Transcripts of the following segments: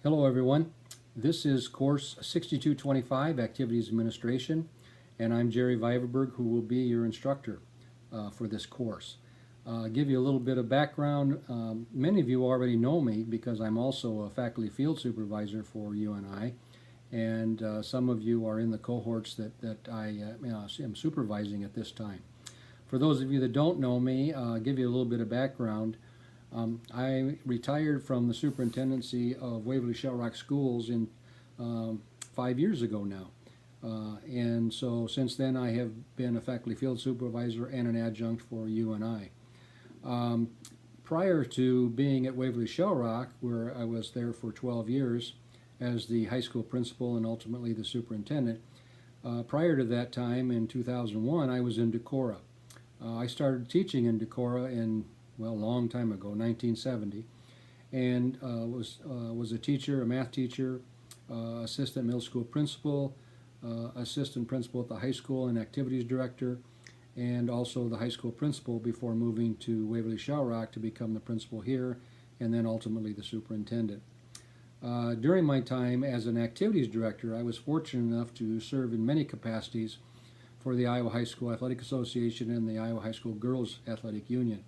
Hello everyone. This is course 6225, Activities Administration, and I'm Jerry Viverberg, who will be your instructor for this course. Give you a little bit of background. Many of you already know me because I'm also a faculty field supervisor for UNI, and some of you are in the cohorts that I am supervising at this time. For those of you that don't know me, give you a little bit of background. I retired from the superintendency of Waverly Shell Rock Schools in 5 years ago now. And so since then I have been a faculty field supervisor and an adjunct for UNI. Prior to being at Waverly Shell Rock, where I was there for 12 years as the high school principal and ultimately the superintendent, prior to that time in 2001 I was in Decorah. I started teaching in Decorah in a long time ago, 1970, and was a teacher, a math teacher, assistant middle school principal, assistant principal at the high school and activities director, and also the high school principal before moving to Waverly Shell Rock to become the principal here, and then ultimately the superintendent. During my time as an activities director, I was fortunate enough to serve in many capacities for the Iowa High School Athletic Association and the Iowa High School Girls Athletic Union.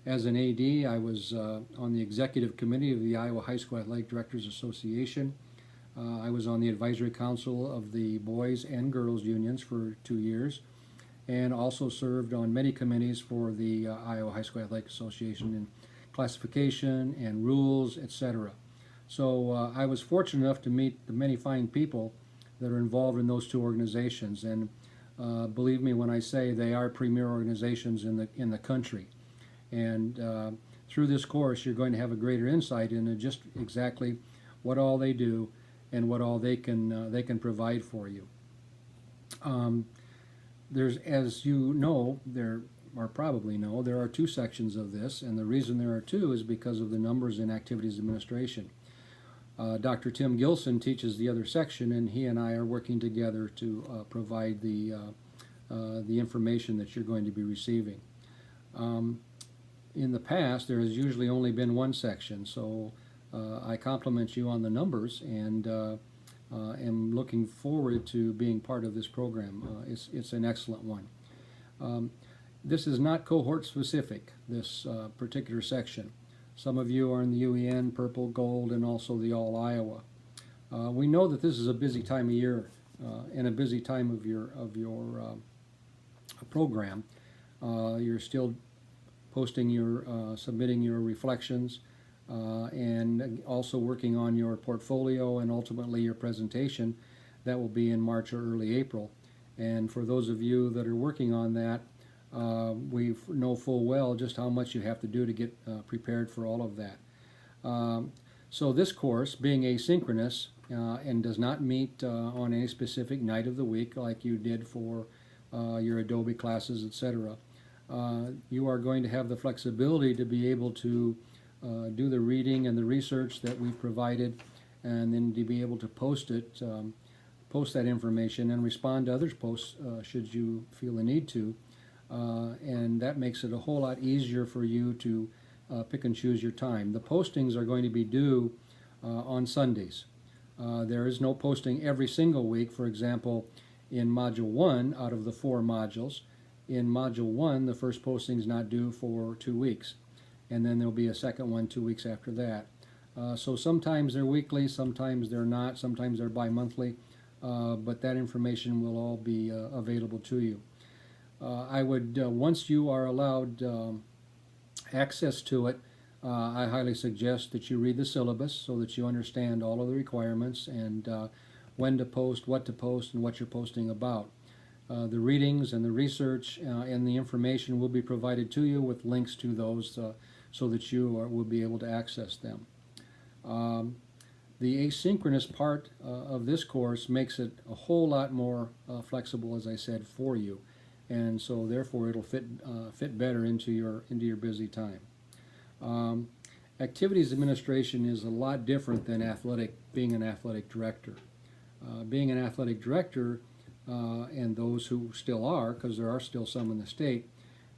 As an AD, I was on the executive committee of the Iowa High School Athletic Directors Association. I was on the advisory council of the boys and girls unions for 2 years, and also served on many committees for the Iowa High School Athletic Association in classification and rules, etc. So I was fortunate enough to meet the many fine people that are involved in those two organizations, and believe me when I say they are premier organizations in the country. And through this course, you're going to have a greater insight into just exactly what all they do and what all they can provide for you. There's, as you know, there are two sections of this, and the reason there are two is because of the numbers in Activities Administration. Dr. Tim Gilson teaches the other section, and he and I are working together to provide the information that you're going to be receiving. In the past, there has usually only been one section, so I compliment you on the numbers and am looking forward to being part of this program. It's an excellent one. This is not cohort specific, this particular section. Some of you are in the UEN, Purple, Gold, and also the All Iowa. We know that this is a busy time of year and a busy time of your program. You're still posting submitting your reflections, and also working on your portfolio and ultimately your presentation. That will be in March or early April. And for those of you that are working on that, we know full well just how much you have to do to get prepared for all of that. So this course, being asynchronous and does not meet on any specific night of the week like you did for your Adobe classes, etc., you are going to have the flexibility to be able to do the reading and the research that we've provided, and then to be able to post that information and respond to others' posts should you feel the need to. And that makes it a whole lot easier for you to pick and choose your time. The postings are going to be due on Sundays. There is no posting every single week. For example, in Module 1, out of the 4 modules, in Module 1, the first posting is not due for 2 weeks. And then there'll be a second one 2 weeks after that. So sometimes they're weekly, sometimes they're not, sometimes they're bi-monthly, but that information will all be available to you. I would, once you are allowed access to it, I highly suggest that you read the syllabus so that you understand all of the requirements and when to post, what to post, and what you're posting about. The readings and the research and the information will be provided to you with links to those so that you will be able to access them. The asynchronous part of this course makes it a whole lot more flexible, as I said, for you. And so therefore it'll fit better into your busy time. Activities administration is a lot different than being an athletic director. Being an athletic director, and those who still are, because there are still some in the state,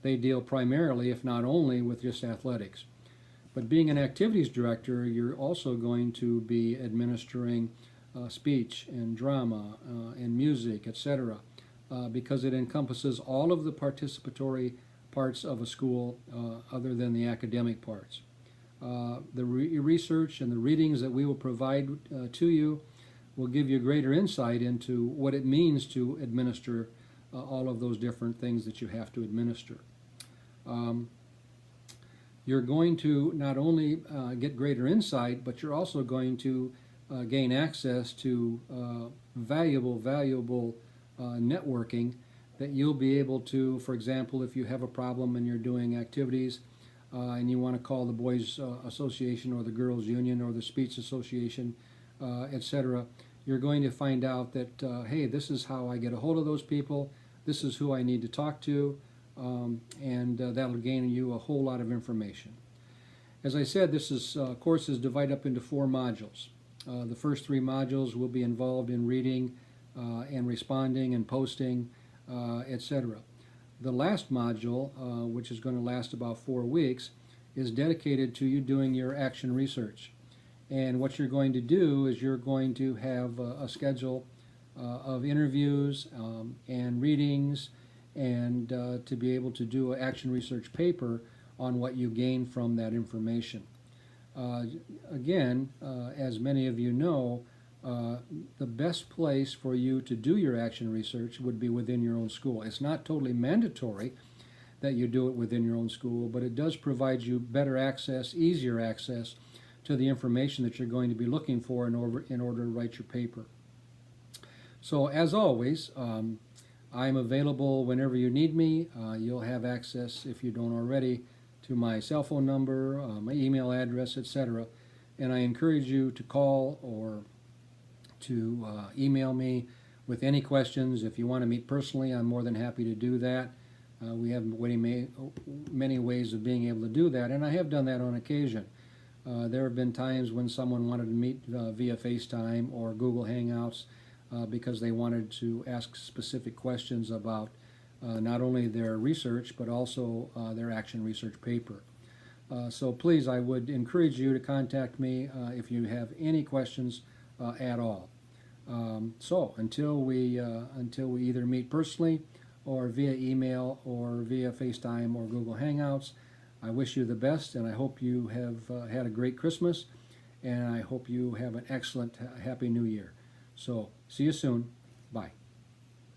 they deal primarily, if not only, with just athletics. But being an activities director, you're also going to be administering speech and drama and music, etc., because it encompasses all of the participatory parts of a school other than the academic parts. The research and the readings that we will provide to you will give you greater insight into what it means to administer all of those different things that you have to administer. You're going to not only get greater insight, but you're also going to gain access to valuable networking that you'll be able to, for example, if you have a problem and you're doing activities and you want to call the Boys Association or the Girls Union or the Speech Association, etc., you're going to find out that, hey, this is how I get a hold of those people, this is who I need to talk to, and that'll gain you a whole lot of information. As I said, this course is divided up into 4 modules. The first 3 modules will be involved in reading and responding and posting, etc. The last module, which is going to last about 4 weeks, is dedicated to you doing your action research. And what you're going to do is you're going to have a schedule of interviews and readings, and to be able to do an action research paper on what you gain from that information. Again, as many of you know, the best place for you to do your action research would be within your own school. It's not totally mandatory that you do it within your own school, but it does provide you better access, easier access to the information that you're going to be looking for in order to write your paper. So as always, I'm available whenever you need me. You'll have access, if you don't already, to my cell phone number, my email address, etc. And I encourage you to call or to email me with any questions. If you want to meet personally, I'm more than happy to do that. We have many ways of being able to do that, and I have done that on occasion. There have been times when someone wanted to meet via FaceTime or Google Hangouts because they wanted to ask specific questions about not only their research but also their action research paper. So please, I would encourage you to contact me if you have any questions at all. So until we either meet personally or via email or via FaceTime or Google Hangouts, I wish you the best, and I hope you have had a great Christmas, and I hope you have an excellent, happy New Year. So see you soon. Bye.